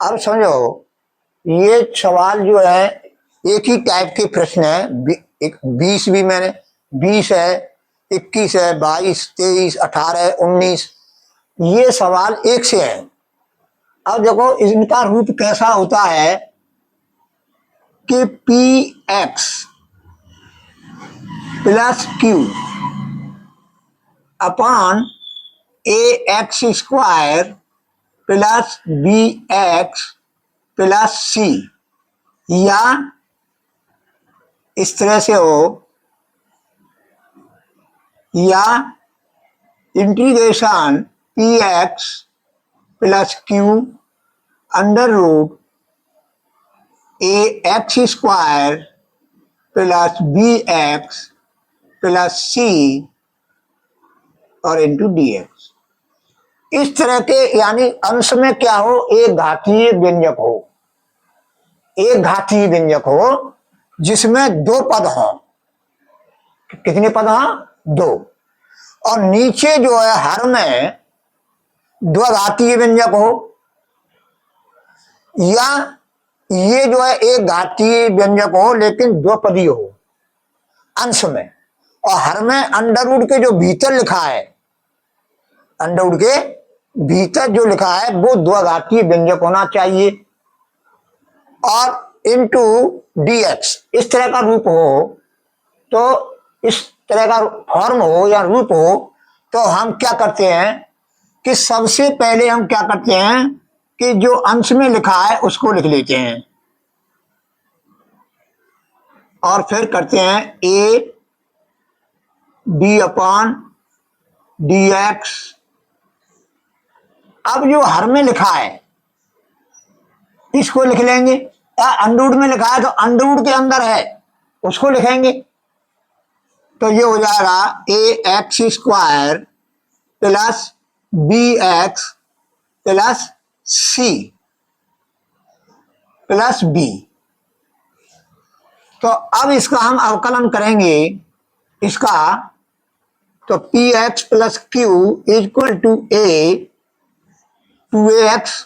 अब समझो, ये सवाल जो है एक ही टाइप के प्रश्न है। 20 भी मैंने 20 है, 21 है, 22, 23, 18, 19, ये सवाल एक से है। अब देखो इनका रूप कैसा होता है कि P X plus Q upon A X square plus B X plus C, या इस तरह से हो, या integration P X plus Q under root A X square plus B X plus C और इंटू डी एक्स। इस तरह के, यानी अंश में क्या हो, एक घातीय व्यंजक हो, एक घातीय व्यंजक हो जिसमें दो पद हों। कितने पद हों? दो। और नीचे जो है हर में द्विघातीय व्यंजक हो, या ये जो है एक घातीय व्यंजक हो लेकिन द्विपदी हो अंश में, और हर में अंडरवुड के जो भीतर लिखा है, अंडरवुड के भीतर जो लिखा है वो द्विघातीय व्यंजक होना चाहिए, और इनटू डीएक्स इस तरह का रूप हो। तो इस तरह का फॉर्म हो या रूप हो तो हम क्या करते हैं कि सबसे पहले हम क्या करते हैं कि जो अंश में लिखा है उसको लिख लेते हैं, और फिर करते हैं A D upon D x. अब जो हर में लिखा है इसको लिख लेंगे, या अंडरवुड में लिखा है तो अंडरवुड के अंदर है उसको लिखेंगे। तो ये हो जाएगा A X square plus B X plus C plus B. तो अब इसका हम अवकलन करेंगे इसका, तो P X plus Q is equal to A 2ax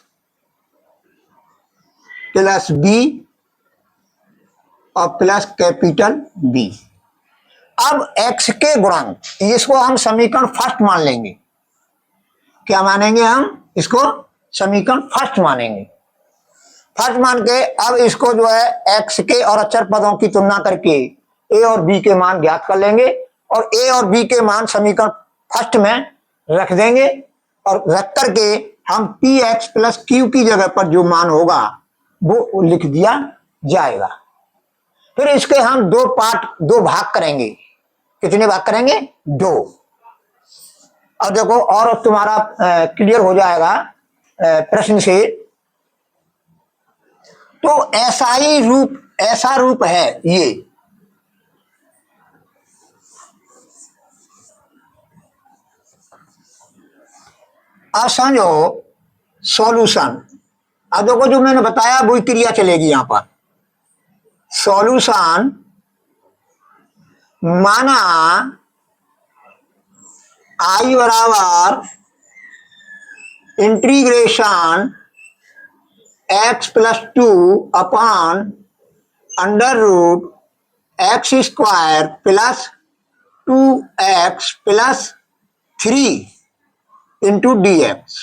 plus B और प्लस कैपिटल बी। अब x के गुणांक, इसको हम समीकरण फर्स्ट मान लेंगे। क्या मानेंगे हम? इसको समीकरण फर्स्ट मानेंगे। फर्स्ट मान के अब इसको जो है x के और अचर पदों की तुलना करके a और b के मान ज्ञात कर लेंगे, और a और b के मान समीकरण फर्स्ट में रख देंगे, और रख करके हम पी एक्स प्लस क्यू की जगह पर जो मान होगा वो लिख दिया जाएगा। फिर इसके हम दो भाग करेंगे। कितने भाग करेंगे? दो। अब देखो और तुम्हारा क्लियर हो जाएगा प्रश्न से। तो ऐसा रूप है ये। अब समझो सॉल्यूशन। अब देखो जो मैंने बताया वही क्रिया चलेगी यहां पर। सॉल्यूशन माना आई बराबर integration x plus 2 upon under root x square plus 2x plus 3 into d x.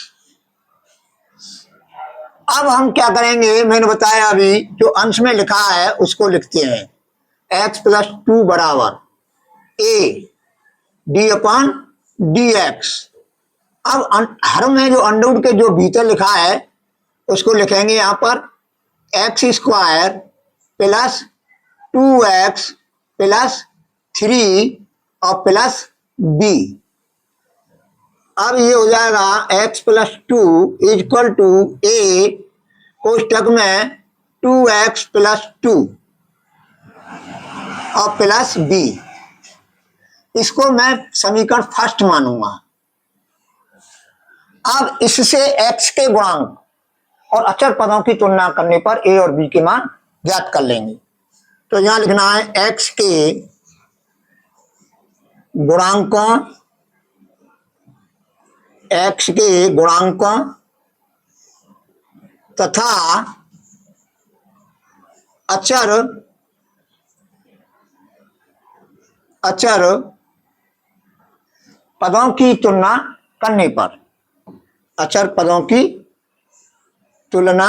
अब हम क्या करेंगे, मैंने बताया अभी जो अंश में लिखा है उसको लिखते हैं। x प्लस 2 बराबर a D upon D x. अब हर में जो अंडरवुड के जो भीतर लिखा है उसको लिखेंगे यहां पर x square plus 2x plus 3 और प्लस b। अब ये हो जाएगा x plus 2 is equal to a कोष्टक में 2x प्लस 2 और प्लस b। इसको मैं समीकरण फर्स्ट मानूंगा। अब इससे x के गुणांक और अचर पदों की तुलना करने पर a और b के मान ज्ञात कर लेंगे। तो यहां लिखना है x के गुणांकों, x के गुणांकों तथा अचर पदों की तुलना करने पर, अचर पदों की तुलना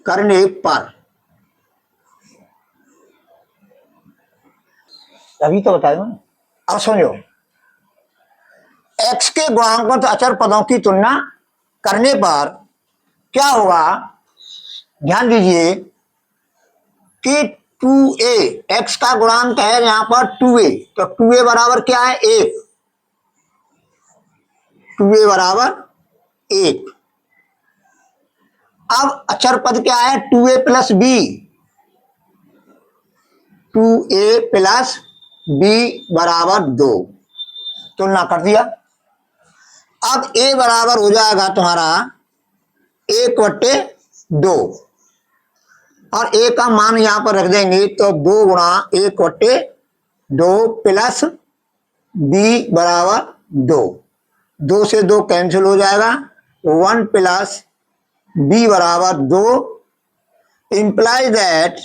करने पर, अभी तो बताया मैंने। अब समझो, x के गुणांकों तो अचर पदों की तुलना करने पर क्या होगा, ध्यान दीजिए कि 2a, x का गुणांक है यहां पर 2a, तो 2a बराबर क्या है, 1, 2a बराबर 1। अब अचर पद क्या है, 2a plus b, 2a plus b बराबर 2, तुलना कर दिया। अब a बराबर हो जाएगा तुम्हारा 1/2, और a का मान यहां पर रख देंगे तो 2 गुणा 1/2 प्लस b बराबर 2, 2 से 2 कैंसिल हो जाएगा, 1 प्लस b बराबर 2, इंप्लाइज दैट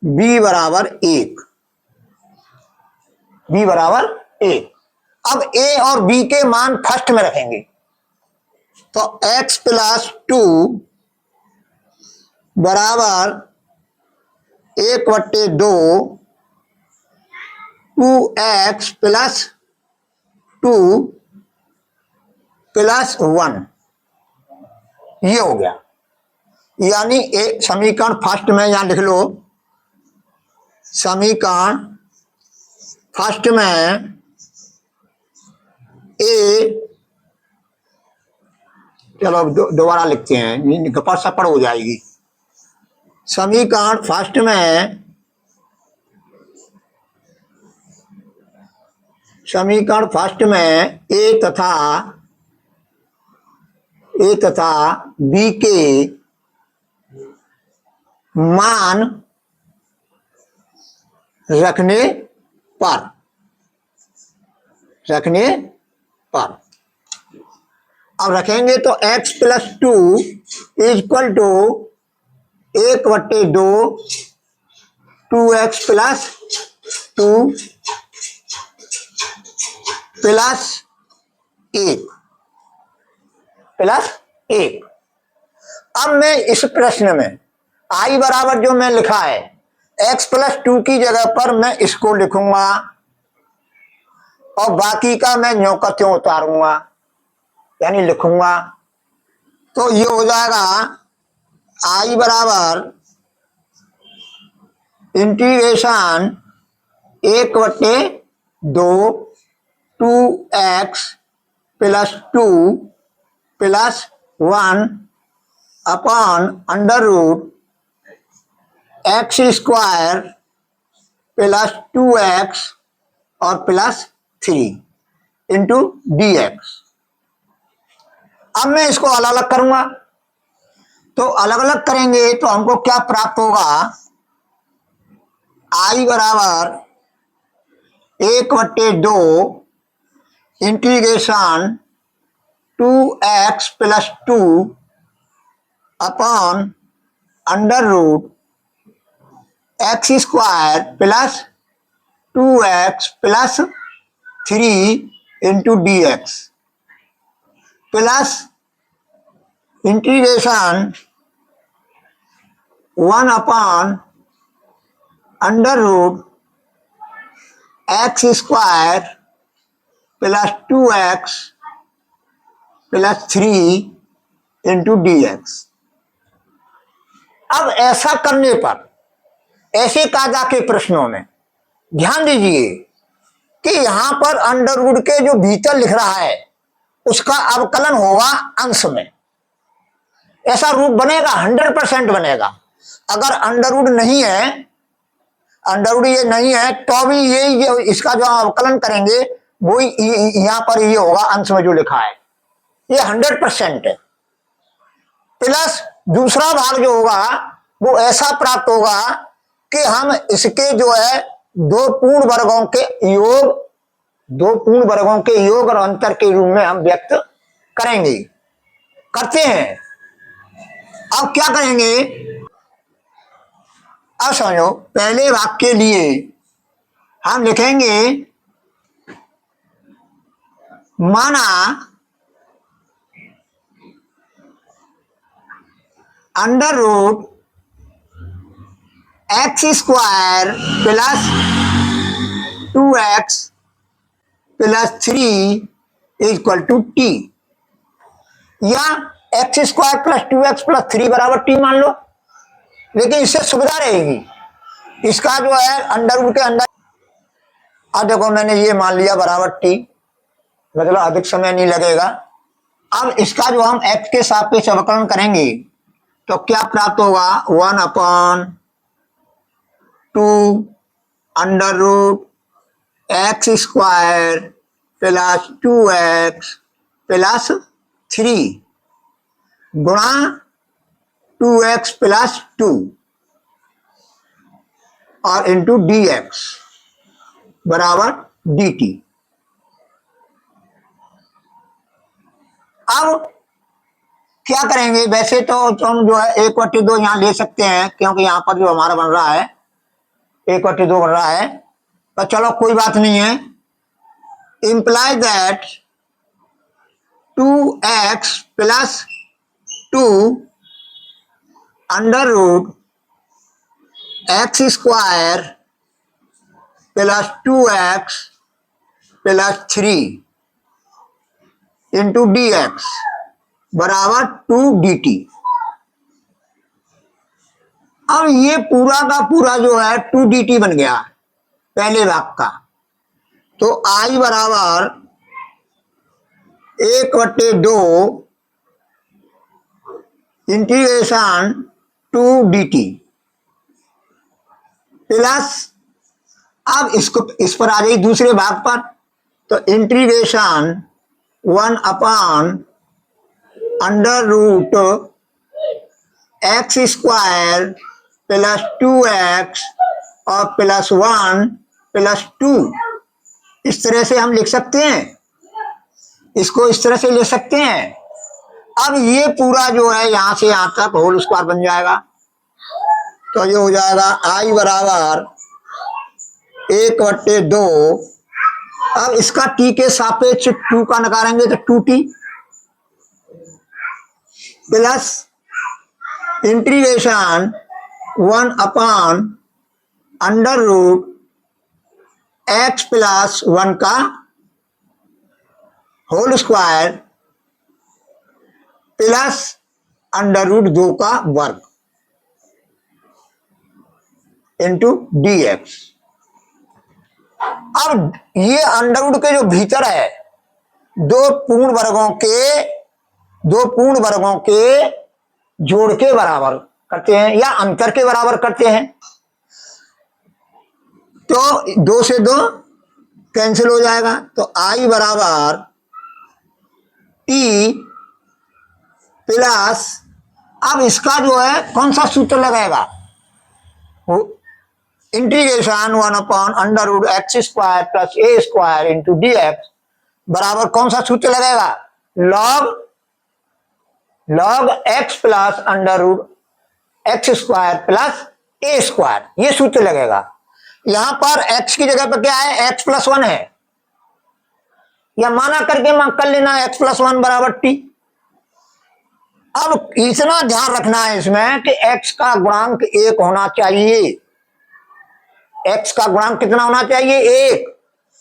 b बराबर 1, b बराबर 1। अब a और b के मान फर्स्ट में रखेंगे, तो x प्लस 2 बराबर 1/2, 2x प्लस 2 प्लस 1, ये हो गया। यानी एक समीकरण फर्स्ट में यहां लिख लो, समीकरण फर्स्ट में ए, चलो दोबारा लिखते हैं, गपर सपड़ हो जाएगी। समीकरण फर्स्ट में ए तथा बी के मान रखने पर अब रखेंगे तो x plus 2 equal to 1/2, 2x plus 2 plus 1 plus 1। अब मैं इस प्रश्न में i बराबर जो मैं लिखा है x प्लस 2 की जगह पर मैं इसको लिखूंगा और बाकी का मैं न्यों का त्यों उतारूंगा, यानी लिखूंगा। तो ये हो जाएगा i बराबर integration 1/2 2x plus 2 plus 1 upon under root x square plus 2x और प्लस 3 इंटू dx। अब मैं इसको अलग अलग करूंगा, तो अलग अलग करेंगे तो हमको क्या प्राप्त होगा, i बराबर 1/2 integration 2x plus 2 upon under root x square plus 2x plus 3 into dx plus integration 1 upon under root x square plus 2x plus 3 into dx। अब ऐसा करने पर, ऐसे कायदा के प्रश्नों में ध्यान दीजिए कि यहां पर अंडर रूट के जो भीतर लिख रहा है उसका अवकलन होगा अंश में, ऐसा रूप बनेगा, 100% बनेगा। अगर अंडर रूट नहीं है, अंडर रूट ये नहीं है, तो भी ये इसका जो अवकलन करेंगे वो यहां पर ये होगा अंश में जो लिखा है, ये 100% है। प्लस दूसरा भाग जो होगा वो ऐसा प्राप्त होगा कि हम इसके जो है दो पूर्ण वर्गों के योग दो पूर्ण वर्गों के योग और अंतर के रूप में हम व्यक्त करेंगे, करते हैं। अब क्या करेंगे, अब समझो, पहले भाग के लिए हम लिखेंगे माना under root x square plus 2x plus 3 equal to T, या X square plus 2x plus 3 बराबर टी मान लो, लेकिन इससे सुविधा रहेगी। इसका जो है अंडर रूट के अंदर, अब देखो मैंने ये मान लिया बराबर टी, मतलब अधिक समय नहीं लगेगा। अब इसका जो हम एक्स के सापेक्ष अवकलन करेंगे तो क्या प्राप्त होगा, 1/2 under root x square plus 2x plus 3 गुणा 2x प्लस 2 और इंटू dx बराबर dt। अब क्या करेंगे, वैसे तो हम जो है 1/2 यहाँ ले सकते हैं, क्योंकि यहाँ पर जो हमारा बन रहा है 1/2 बन रहा है, तो चलो कोई बात नहीं है। Imply that 2x plus 2 under root x square plus 2x plus 3 into dx बराबर 2dt। अब ये पूरा का पूरा जो है 2dt बन गया पहले भाग का, तो I बराबर 1/2 इंटीग्रेशन 2dt प्लस, अब इसको इस पर आ गई दूसरे भाग पर, तो integration 1 under root x square plus 2x और प्लस 1 प्लस 2, इस तरह से हम लिख सकते हैं, इसको इस तरह से ले सकते हैं। अब ये पूरा जो है यहां से यहां तक होल स्क्वायर बन जाएगा, तो ये हो जाएगा I बराबर 1/2। अब इसका t के सापेक्ष 2 का नकारेंगे तो 2t plus integration 1 under root x plus 1 का whole square plus under root 2 का वर्ग इंटू dx। अब ये अंडर रूट के जो भीतर है दो पूर्ण वर्गों के जोड़ के बराबर करते हैं या अंतर के बराबर करते हैं, तो 2 से 2 कैंसिल हो जाएगा, तो I बराबर t प्लस, अब इसका जो है कौन सा सूत्र लगेगा, integration 1 under root x square plus A square into dx बराबर कौन सा सूत्र लगेगा, log x plus under root x square plus A square, ये सूत्र लगेगा। यहां पर x की जगह पर क्या है, x प्लस 1 है, या माना करके कर लेना x प्लस 1 बराबर t। अब इतना ध्यान रखना है इसमें कि x का गुणांक 1 होना चाहिए, x का गुणांक कितना होना चाहिए, 1।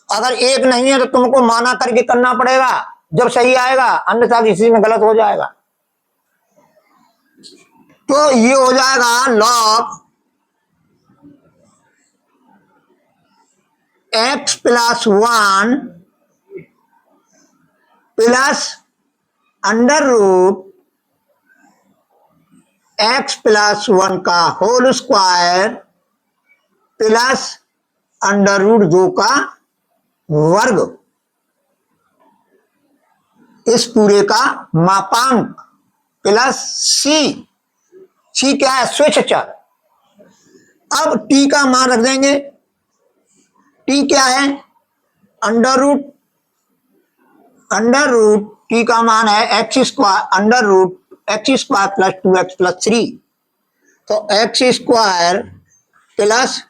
अगर 1 नहीं है तो तुमको माना करके करना पड़ेगा जब सही आएगा, अन्यथा किसी में गलत हो जाएगा। तो ये हो जाएगा log x plus 1 plus under root x plus 1 का whole square plus under root 2 का वर्ग, इस पूरे का मापांक प्लस सी क्या है, स्वेच्छ चर। अब t का मान रख देंगे, t क्या है, अंडर रूट टी का मान है x square, under root x square plus 2x plus 3। तो x square plus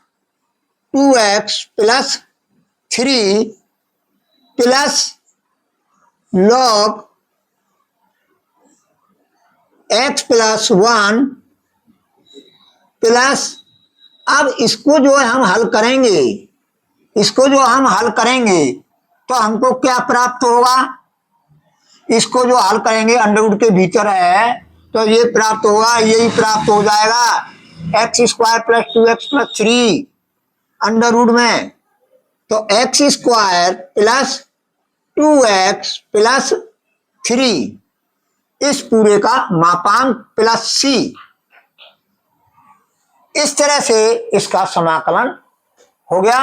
2x plus 3 plus log x plus 1 plus, अब इसको जो है हम हल करेंगे, इसको जो हम हल करेंगे तो हमको क्या प्राप्त होगा, इसको जो हल करेंगे अंडर रूट के भीतर है तो ये प्राप्त होगा, यही प्राप्त हो जाएगा x square plus 2x plus 3 under root में। तो x square plus 2x plus 3 इस पूरे का मापांक प्लस c, इस तरह से इसका समाकलन हो गया।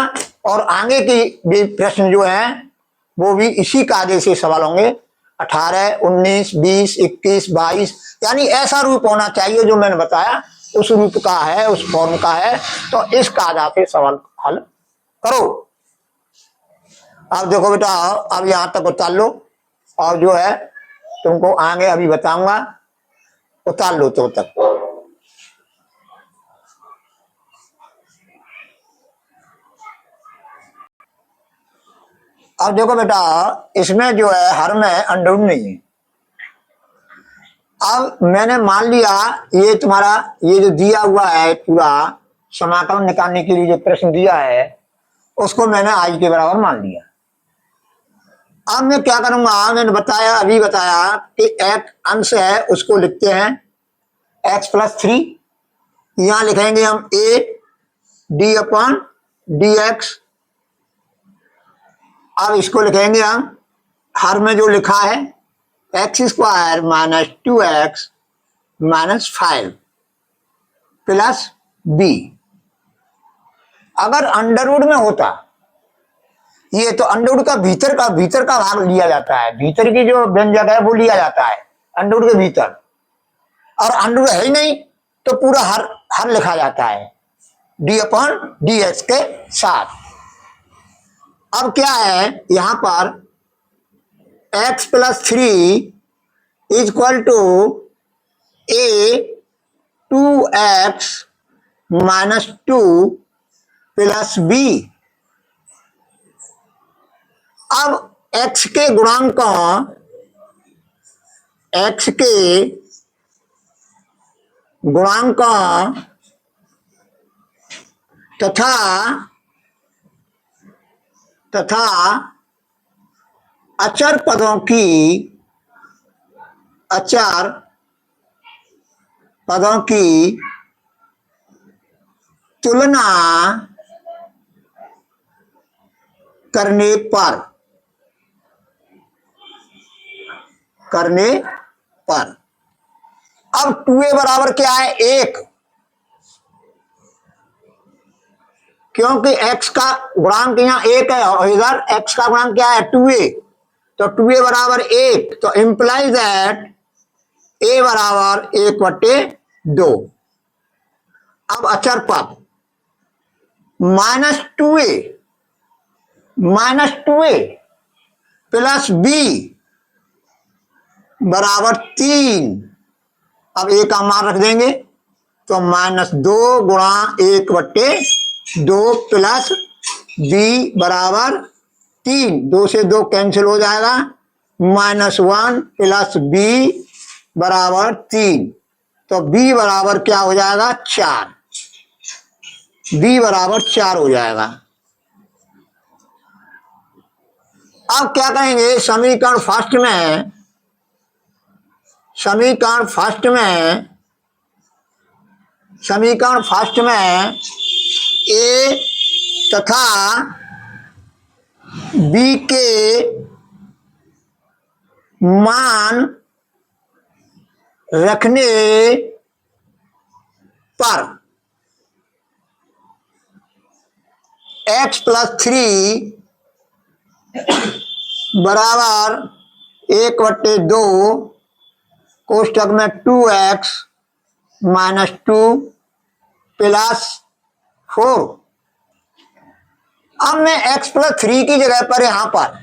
और आगे की भी प्रश्न जो है वो भी इसी कायदे से सवाल होंगे, 18, 19, 20, 21, 22, यानी ऐसा रूप होना चाहिए जो मैंने बताया उस रूप का है, उस फॉर्म का है। तो इस कायदा से सवाल हल करो। अब देखो बेटा, अब यहां तक उतार लो और जो है तुमको आगे अभी बताऊंगा, उतार लो तो तक। अब देखो बेटा, इसमें जो है हर में अंडर रूट नहीं है। अब मैंने मान लिया ये तुम्हारा ये जो दिया हुआ है पूरा समाकलन निकालने के लिए जो प्रश्न दिया है उसको मैंने आई के बराबर मान लिया। अब मैं क्या करूंगा, मैंने बताया अभी बताया कि एक अंश है उसको लिखते हैं x प्लस 3, यहां लिखेंगे हम a d अपॉन dx। अब इसको लिखेंगे हम हर में जो लिखा है x square minus 2x minus 5 plus b। अगर अंडर रूट में होता ये तो अंडर रूट का भीतर का भाग लिया जाता है, भीतर की जो व्यंजक है वो लिया जाता है अंडर रूट के भीतर, और अंडर रूट है ही नहीं तो पूरा हर लिखा जाता है d अपॉन dx के साथ। अब क्या है यहां पर x plus 3 is equal to a 2x minus 2 plus b। अब x के गुणांकों तथा अचर पदों की तुलना करने पर अब 2a बराबर क्या है 1, क्योंकि x का गुणांक यहाँ 1 है और इधर x का गुणांक क्या है 2a, तो 2a बराबर 1, तो इंप्लाइज दैट a बराबर 1/2। अब अचर पद -2a प्लस b बराबर 3। अब a का मान रख देंगे तो -2 गुणा 1/2 प्लस b बराबर 3, 2 से 2 कैंसिल हो जाएगा, -1 प्लस b बराबर 3, तो b बराबर क्या हो जाएगा 4, b बराबर 4 हो जाएगा। अब क्या कहेंगे समीकरण फर्स्ट में a तथा b के मान रखने पर x प्लस 3 बराबर 1/2 कोष्टक में 2x माइनस 2 प्लस 4। अब मैं x+3 की जगह पर यहां पर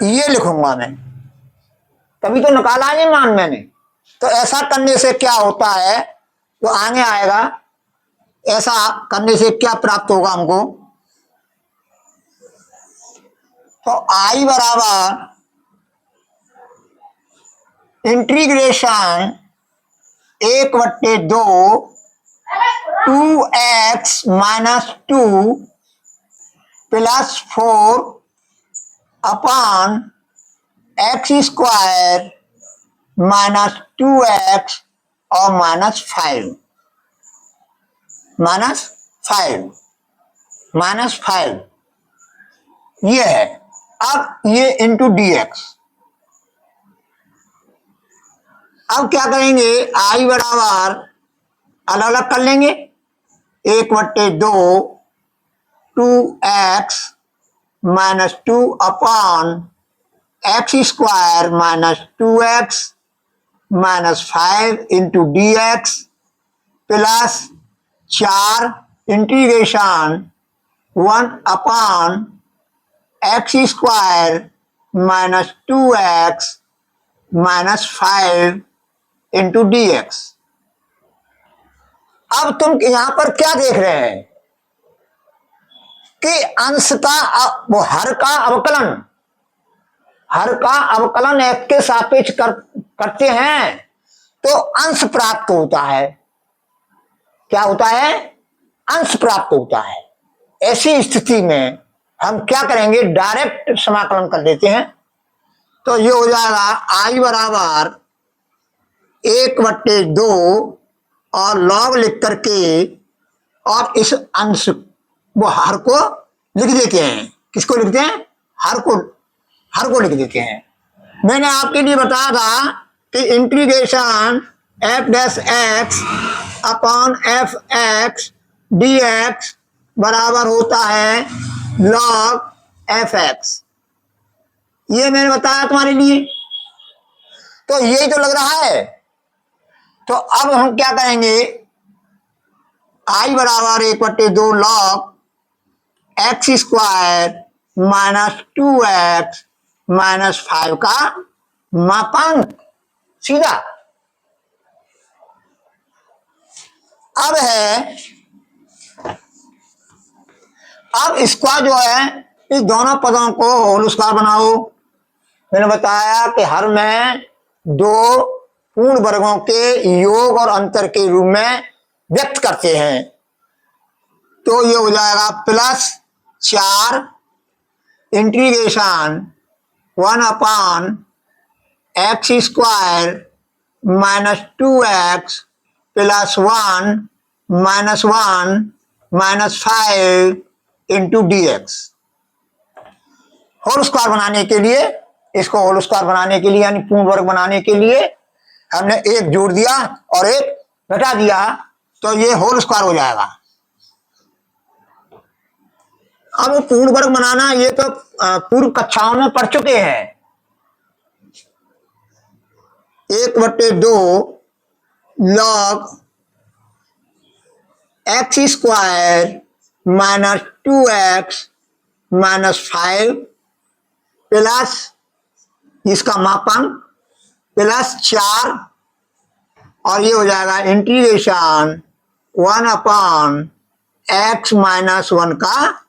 ये लिखूंगा मैं, तभी तो निकाला ये मान मैंने। तो ऐसा करने से क्या होता है, तो आगे आएगा, ऐसा करने से क्या प्राप्त होगा हमको, तो I बराबर integration 1/2 2x-2 +4 upon x² -2x और -5 ये है। अब ये इंटू dx, अब क्या करेंगे, I बराबर अलग अलग कर लेंगे, 1/2 2x -2 upon x² -2x -5 into dx plus 4 integration 1 upon x² -2x -5 into dx। अब तुम यहां पर क्या देख रहे हैं कि अंश का हर का अवकलन x के सापेक्ष करते हैं तो अंश प्राप्त होता है। क्या होता है, अंश प्राप्त होता है। ऐसी स्थिति में हम क्या करेंगे, डायरेक्ट समाकलन कर देते हैं। तो ये हो जाएगा I बराबर 1/2 और लॉग लिख करके और इस अंश वो हर को लिख देते हैं। किसको लिखते हैं, हर को लिख देते हैं। मैंने आपके लिए बताया था कि integration f' upon fx dx बराबर होता है log fx। ये मैंने बताया तुम्हारे लिए, तो यही तो लग रहा है। तो अब हम क्या करेंगे, I बराबर 1/2 log x² -2x -5 का मापांक सीधा। अब है, अब इसका जो है, इस दोनों पदों को होल स्क्वायर बनाओ। मैंने बताया कि हर में 2 पूर्ण वर्गों के योग और अंतर के रूप में व्यक्त करते हैं। तो ये हो जाएगा +4 integration 1 upon x² -2x +1 -1 -5 into dx। Whole square बनाने के लिए, इसको होल स्क्वायर बनाने के लिए यानी पूर्ण वर्ग बनाने के लिए हमने एक जोड़ दिया और एक घटा दिया, तो ये होल स्क्वायर हो जाएगा। अब पूर्ण वर्ग बनाना ये तो पूर्व कक्षाओं में पढ़ चुके हैं। 1/2 log x² -2x -5 प्लस इसका मापांक +4 और ये हो जाएगा इंटीग्रेशन 1 अपॉन x -1 का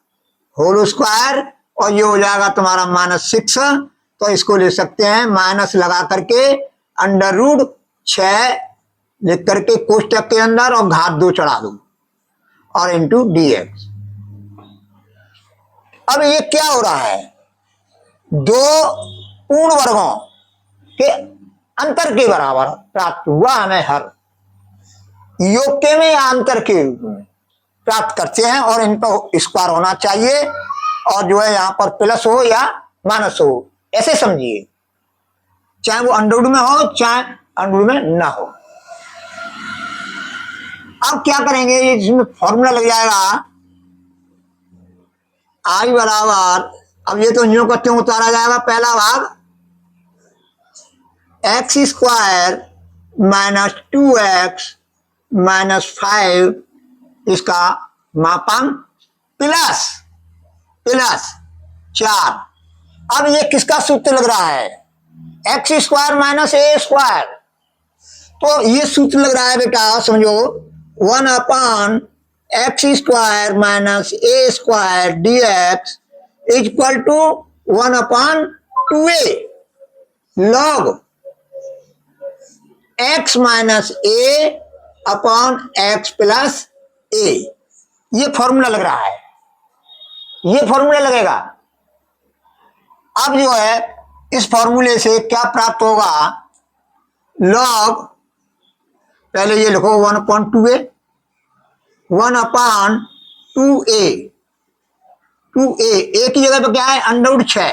होल स्क्वायर और ये हो जाएगा तुम्हारा -6। तो इसको ले सकते हैं माइनस लगा करके √6 लिख करके कोष्टक के अंदर और घात 2 चढ़ा दो और इंटू dx। अब ये क्या हो रहा है, 2 पूर्ण वर्गों के अंतर के बराबर प्राप्त हुआ हमें हर, योग के में या अंतर के रूप में प्राप्त करते हैं और इन पर स्क्वायर होना चाहिए और जो है यहाँ पर प्लस हो या माइनस हो, ऐसे समझिए, चाहे वो अंडरवुड में हो चाहे अंडरवुड में ना हो। अब क्या करेंगे, इसमें फॉर्मूला लग जाएगा I बराबर, अब ये तो न्यू का उतारा जाएगा, पहला भाग x² -2x -5 इसका मापांक प्लस प्लस 4। अब ये किसका सूत्र लग रहा है? X square minus A square. तो ये सूत्र लग रहा है बेटा, समझो 1 upon X square minus A square D X is equal to 1 upon 2a log X minus A upon X plus A. ये फॉर्मूला लग रहा है, ये फॉर्मूला लगेगा। अब जो है इस फॉर्मूले से क्या प्राप्त होगा? लॉग, पहले ये लिखो 1 upon 2a, 1 upon 2a, 2a ए की जगह पे क्या है? Under 6,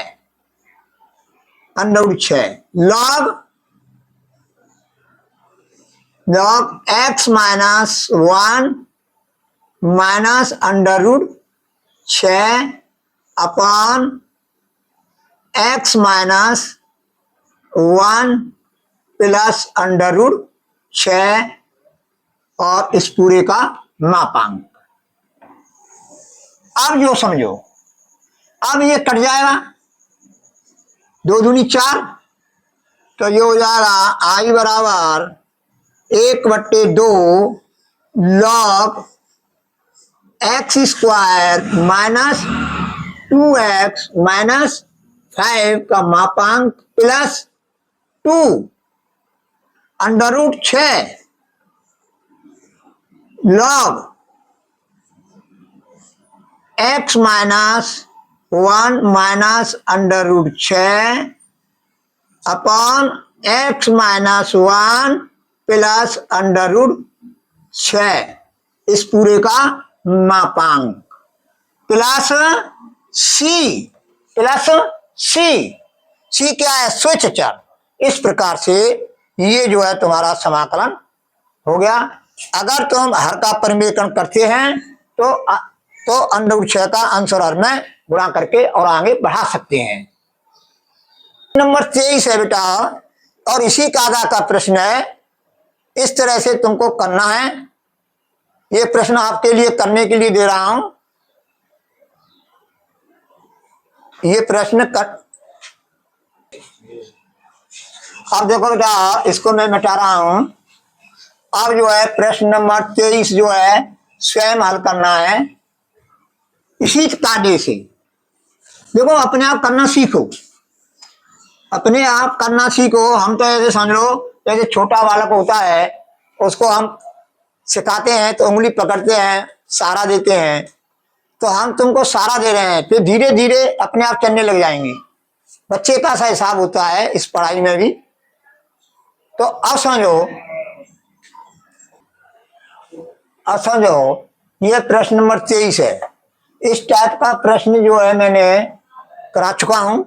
under 6 log X minus 1 minus under 6 upon x minus 1 plus under 6 और इस पूरे का मापांक। अब जो समझो, अब ये कट जाएगा, 2 दूनी 4, तो ये हो जाएगा आई बराबर 1/2 log x square minus 2x minus 5 का मापांक plus 2 under 6 log X minus 1 minus under 6 upon x minus 1 plus under 6 इस पूरे का मापांक प्लस सी, प्लस सी क्या है? स्विच चर। इस प्रकार से ये जो है तुम्हारा समाकलन हो गया। अगर तुम हर का परिमेयकरण करते हैं तो अंडर 6 का आंसर हर में गुणा करके और आगे बढ़ा सकते हैं। नंबर 23 है बेटा, और इसी कायदा का प्रश्न है। इस तरह से तुमको करना है। ये प्रश्न आपके लिए करने के लिए दे रहा हूं। ये प्रश्न कर, अब देखो बेटा, इसको मैं मिटा रहा हूं। अब जो है प्रश्न नंबर 23 जो है स्वयं हल करना है इसी कायदे से। देखो, अपने आप करना सीखो, अपने आप करना सीखो। हम तो ऐसे समझ लो, जैसे छोटा बालक होता है, उसको हम सिखाते हैं तो उंगली पकड़ते हैं, सहारा देते हैं, तो हम तुमको सहारा दे रहे हैं, फिर धीरे धीरे अपने आप चलने लग जाएंगे। बच्चे का सा हिसाब होता है इस पढ़ाई में भी। तो अब समझो, ये प्रश्न नंबर 23 है। इस टाइप का प्रश्न जो है मैंने करा चुका हूं,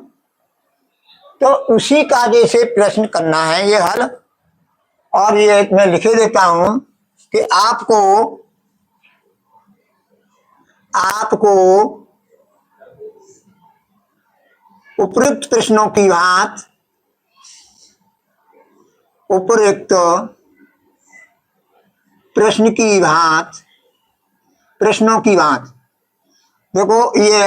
तो उसी कायदे से प्रश्न करना है ये हल। और ये मैं लिखे देता हूं कि आपको उपयुक्त प्रश्नों की बात, उपयुक्त प्रश्नों की बात देखो, ये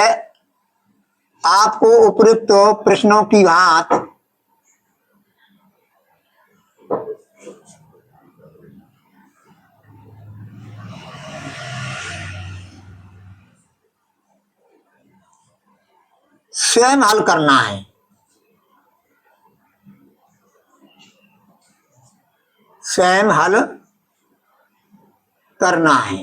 आपको उपयुक्त प्रश्नों की बात स्वयं हल करना है। स्वयं हल करना है।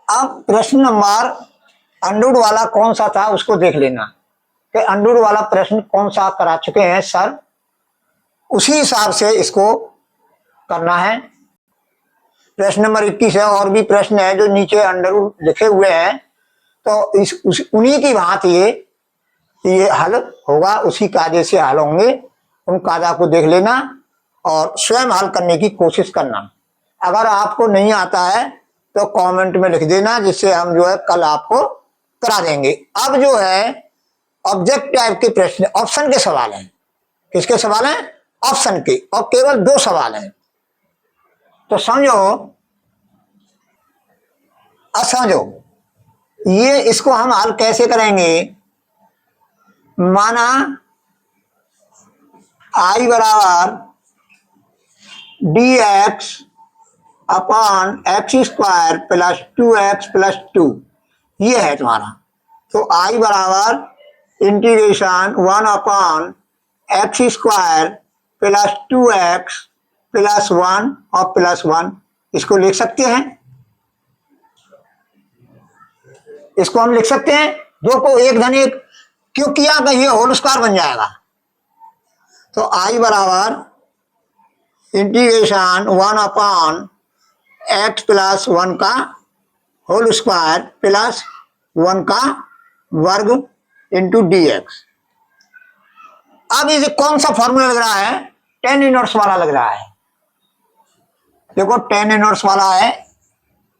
अब प्रश्न नंबर अंडूड वाला कौन सा था उसको देख लेना कि अंडूड वाला प्रश्न कौन सा करा चुके हैं सर, उसी हिसाब से इसको करना है। प्रश्न नंबर 21 है, और भी प्रश्न है जो नीचे अंडरवुड लिखे हुए हैं, तो उन्हीं की भांति ये हल होगा, उसी कायदे से हल होंगे। उन कायदा को देख लेना और स्वयं हल करने की कोशिश करना। अगर आपको नहीं आता है तो कमेंट में लिख देना, जिससे हम जो है कल आपको करा देंगे। अब जो है ऑब्जेक्ट टाइप के प्रश्न, ऑप्शन के सवाल हैं। किसके सवाल हैं? ऑप्शन के, और केवल 2 सवाल हैं। तो समझो, अब समझो, ये इसको हम हल कैसे करेंगे। माना आई बराबर D x upon X square plus 2x+2, ये है तुम्हारा। तो आई बराबर integration 1 upon X square plus 2x+1 और +1, इसको लिख सकते हैं। इसको हम लिख सकते हैं, दो को एक धन एक क्यों किया, ये होल स्क्वायर बन जाएगा। तो आई बराबर इंटीग्रेशन 1 अपॉन x+1 का होल स्क्वायर प्लस 1 का वर्ग इंटू डी एक्स। अब इसे कौन सा फॉर्मूला लग रहा है, टेन इनवर्स वाला लग रहा है। देखो टेन इनवर्स वाला है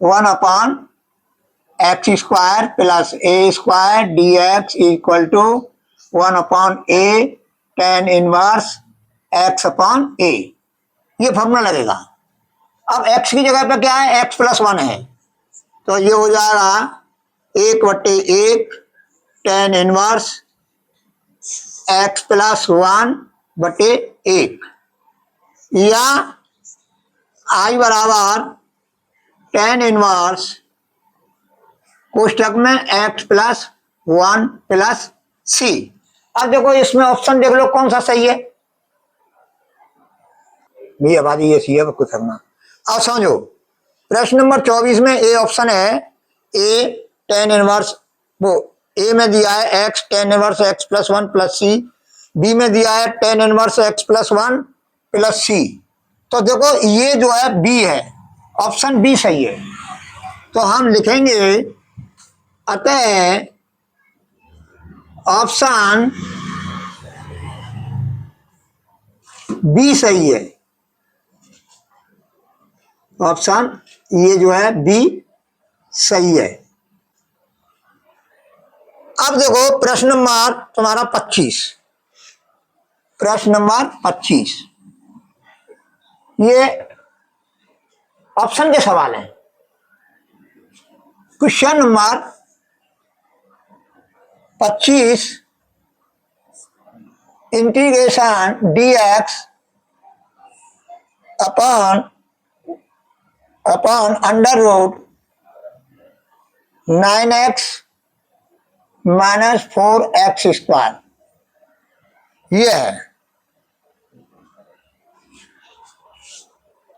1 upon X square plus A square D X equal to 1 upon A tan inverse X upon A, ये फॉर्मूला लगेगा। अब x की जगह पे क्या है, x+1 है, तो ये हो जाएगा 1/1 टेन इनवर्स x+1/1, या आई बराबर टेन इनवर्स कोष्टक में x+1+c। अब देखो इसमें ऑप्शन देख लो कौन सा सही है। भैया बाजी ये सी है, कुछ करना। अब समझो प्रश्न नंबर 24 में ए ऑप्शन है, ए टेन इनवर्स, वो ए में दिया है x tan inverse x+1+c, B में दिया है टेन इनवर्स x+1+c। तो देखो ये जो है बी है, ऑप्शन बी सही है। तो हम लिखेंगे अतः ऑप्शन बी सही है। ऑप्शन ये जो है बी सही है। अब देखो प्रश्न नंबर तुम्हारा 25, प्रश्न नंबर 25, ये ऑप्शन के सवाल हैं। Question number 25, integration d x upon under root 9x - 4x², ये है।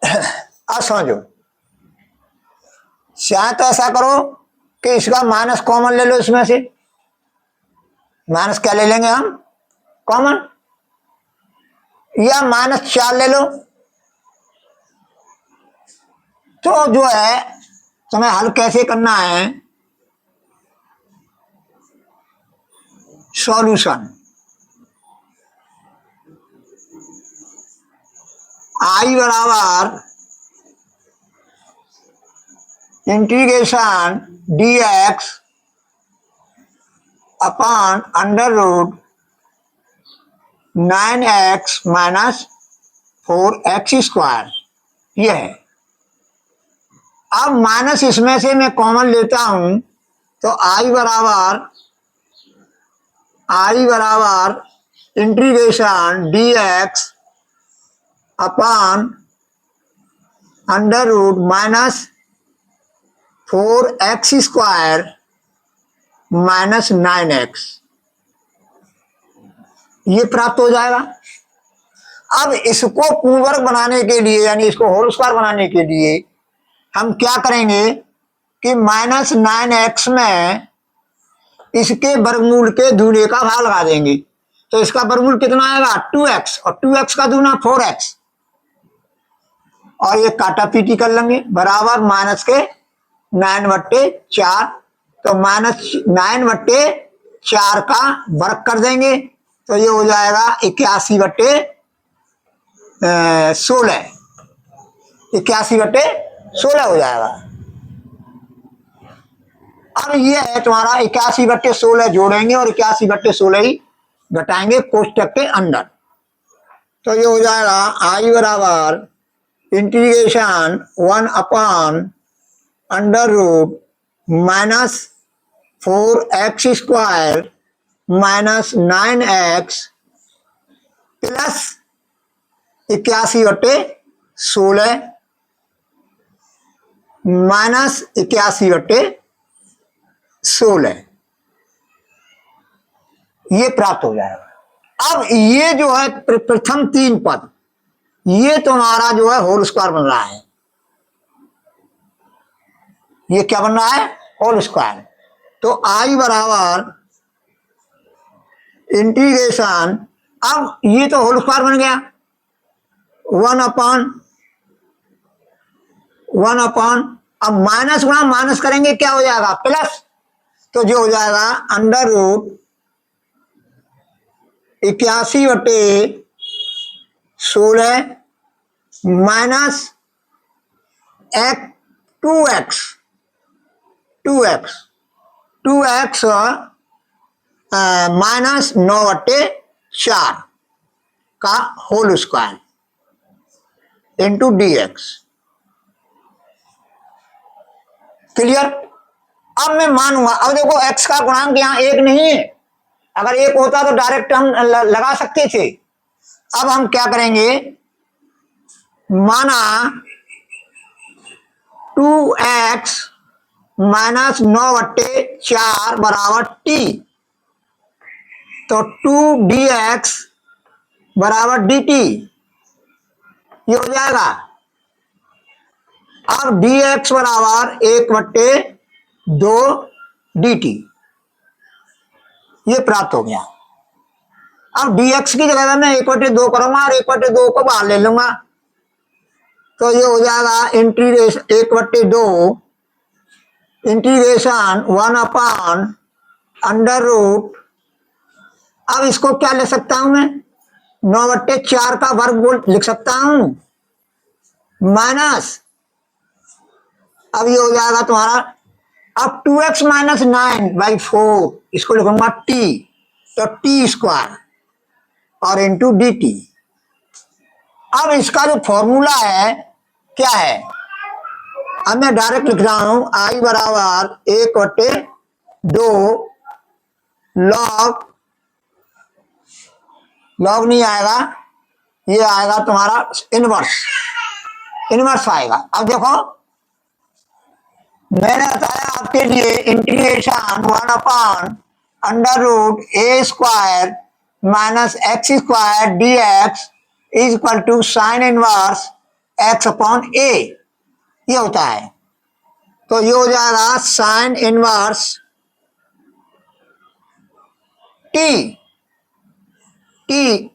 अब समझो, चाहे तो ऐसा करो कि इसका माइनस कॉमन ले लो, इसमें से माइनस क्या ले लेंगे हम, कॉमन, या -4 ले लो। तो जो है तुम्हें हल कैसे करना है, सॉल्यूशन आई बराबर integration d x upon under root 9x - 4x², यह है। अब माइनस इसमें से मैं कॉमन लेता हूं, तो आई बराबर integration d x upon under root -4x² - 9x, ये प्राप्त हो जाएगा। अब इसको पूर्ण वर्ग बनाने के लिए, यानी इसको होल स्क्वायर बनाने के लिए हम क्या करेंगे कि -9x में इसके वर्गमूल के दूने का भाग लगा देंगे। तो इसका वर्गमूल कितना आएगा, 2x, और 2x का दूना 4x, और ये काटा पीटी कर लेंगे, बराबर माइनस के 9/4। तो -9/4 का वर्ग कर देंगे, तो ये हो जाएगा 81/16, 81/16 हो जाएगा। अब ये है तुम्हारा 81/16 जोड़ेंगे और 81/16 ही घटाएंगे कोष्टक के अंदर। तो ये हो जाएगा आई बराबर integration 1 upon under root minus 4x² minus 9x plus 81/16 minus 81/16 ये प्राप्त हो जाएगा। अब ये जो है प्रथम तीन पद, ये तुम्हारा जो है होल स्क्वायर बन रहा है। ये क्या बन रहा है? Whole square. तो आई बराबर इंटीग्रेशन, अब ये तो होल स्क्वायर बन गया, 1/1, अब माइनस गुणा माइनस करेंगे क्या हो जाएगा? प्लस। तो जो हो जाएगा under root 81/16 minus 2x minus 9/4 का whole square into dx। Clear? अब मैं मानूंगा, अब देखो x का गुणांक यहां एक नहीं है, अगर एक होता तो डायरेक्ट हम लगा सकते थे। अब हम क्या करेंगे, माना 2x माइनस 9/4 बराबर t, तो 2dx बराबर dt ये हो जाएगा। अब dx बराबर 1/2 dt ये प्राप्त हो गया। अब dx की जगह मैं 1/2 करूंगा और 1/2 को बाहर ले लूंगा, तो ये हो जाएगा इंटीग्रेशन 1/2 इंटीग्रेशन 1/√। अब इसको क्या ले सकता हूं मैं? 9/4 का वर्गमूल लिख सकता हूं, माइनस, अब ये हो जाएगा तुम्हारा, अब 2x माइनस 9/4 इसको लिखूंगा t, तो t² और इंटू dt। अब इसका जो फॉर्मूला है क्या है, अब मैं डायरेक्ट लिख रहा हूं, i बराबर 1/2 लॉग नहीं आएगा, ये आएगा तुम्हारा इनवर्स आएगा। अब देखो मैंने बताया आपके लिए integration 1/√a² minus x² dx is equal to sine inverse x/a ये होता है। तो ये हो जाएगा साइन इनवर्स t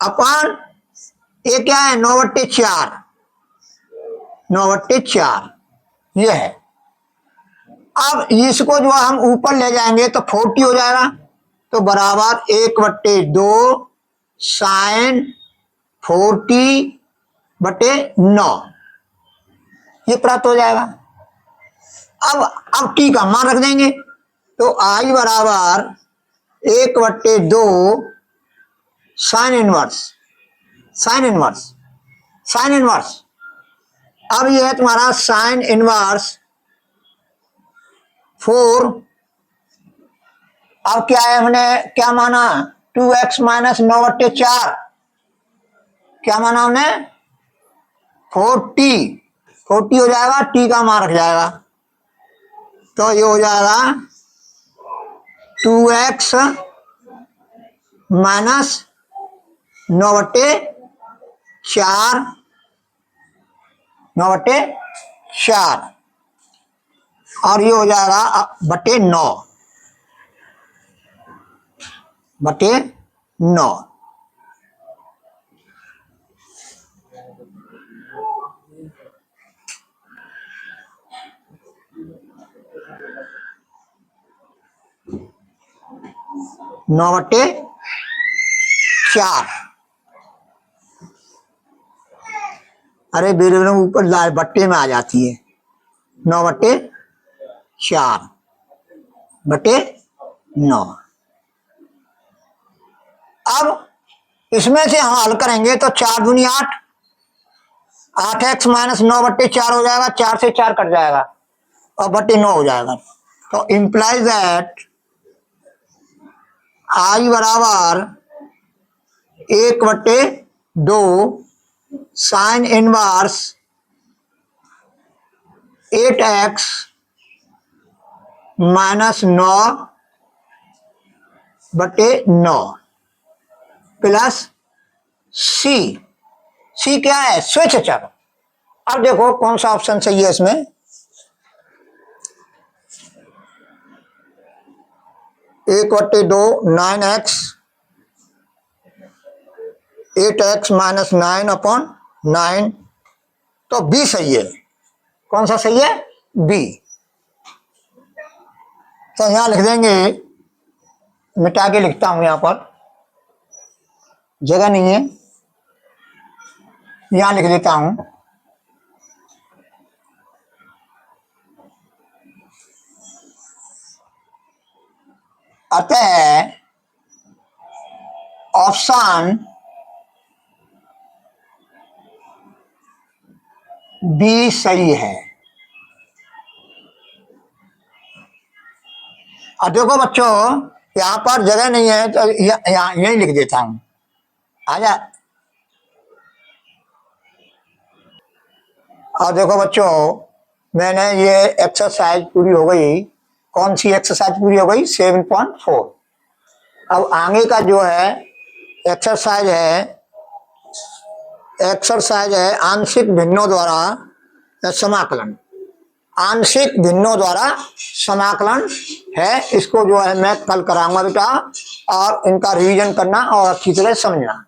अपॉन ये क्या है? 9/4 ये है। अब इसको जो हम ऊपर ले जाएंगे तो 40 हो जाएगा, तो बराबर 1/2 साइन 40/9 ये प्राप्त हो जाएगा। अब t का मान रख देंगे, तो i बराबर 1/2 साइन इनवर्स। अब ये है तुम्हारा साइन इनवर्स 4। अब क्या है, हमने क्या माना? 2x माइनस 9/4 क्या माना हमने? 40 हो जाएगा, t का मान रख जाएगा, तो ये हो जाएगा 2x माइनस 9/4 और ये हो जाएगा /9 9/4। अरे बेरे ऊपर बट्टे में आ जाती है, 9/4/9। अब इसमें से हम हल करेंगे तो 4 दूनी 8, 8x माइनस 9/4 हो जाएगा, 4 से 4 कट जाएगा और 9 हो जाएगा। तो इम्प्लाइज दैट आई बराबर 1/2 sine inverse 8x minus 9/9 plus C. C क्या है? स्विच चर। अब देखो कौन सा ऑप्शन सही है इसमें। 1/2 9x 8x माइनस 9/9, तो बी सही है। कौन सा सही है? बी। तो यहां लिख देंगे, मिटा के लिखता हूं, यहां पर जगह नहीं है, यहां लिख देता हूं। अतः ऑप्शन बी सही है। अब देखो बच्चों, यहां पर जगह नहीं है तो यहीं लिख देता हूं। आजा। और देखो बच्चों, मैंने ये एक्सरसाइज पूरी हो गई। कौन सी एक्सरसाइज पूरी हो गई? 7.4। अब आगे का जो है एक्सरसाइज है आंशिक भिन्नों द्वारा समाकलन। आंशिक भिन्नों द्वारा समाकलन है। इसको जो है मैं कल कराऊंगा बेटा, और इनका रिवीजन करना और अच्छी तरह समझना।